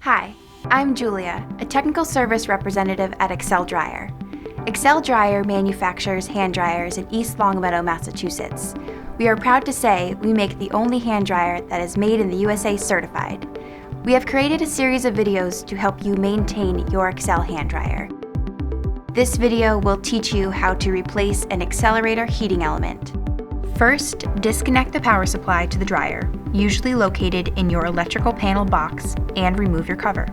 Hi, I'm Julia, a technical service representative at XL Dryer. XL Dryer manufactures hand dryers in East Longmeadow, Massachusetts. We are proud to say we make the only hand dryer that is made in the USA certified. We have created a series of videos to help you maintain your XL hand dryer. This video will teach you how to replace an XLERATOR heating element. First, disconnect the power supply to the dryer, usually located in your electrical panel box, and remove your cover.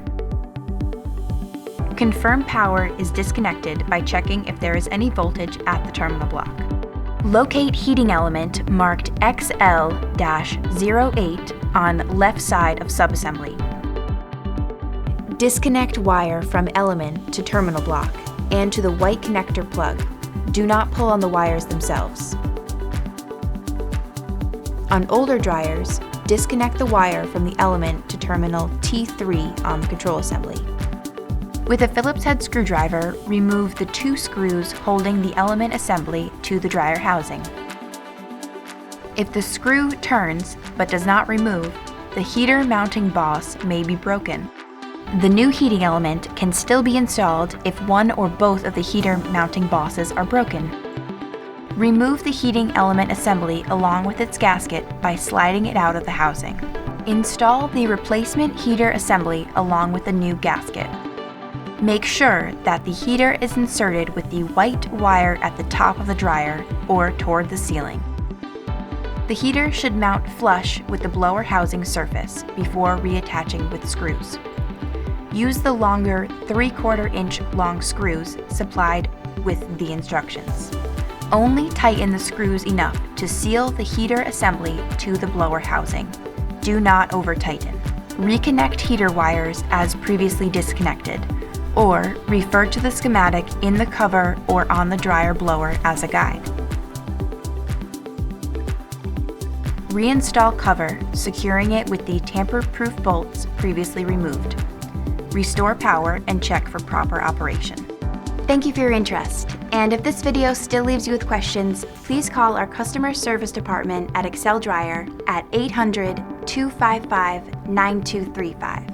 Confirm power is disconnected by checking if there is any voltage at the terminal block. Locate heating element marked XL-08 on left side of subassembly. Disconnect wire from element to terminal block and to the white connector plug. Do not pull on the wires themselves. On older dryers, disconnect the wire from the element to terminal T3 on the control assembly. With a Phillips head screwdriver, remove the two screws holding the element assembly to the dryer housing. If the screw turns but does not remove, the heater mounting boss may be broken. The new heating element can still be installed if one or both of the heater mounting bosses are broken. Remove the heating element assembly along with its gasket by sliding it out of the housing. Install the replacement heater assembly along with the new gasket. Make sure that the heater is inserted with the white wire at the top of the dryer or toward the ceiling. The heater should mount flush with the blower housing surface before reattaching with screws. Use the longer 3/4 inch long screws supplied with the instructions. Only tighten the screws enough to seal the heater assembly to the blower housing. Do not over-tighten. Reconnect heater wires as previously disconnected, or refer to the schematic in the cover or on the dryer blower as a guide. Reinstall cover, securing it with the tamper-proof bolts previously removed. Restore power and check for proper operation. Thank you for your interest, and if this video still leaves you with questions, please call our customer service department at XL Dryer at 800-255-9235.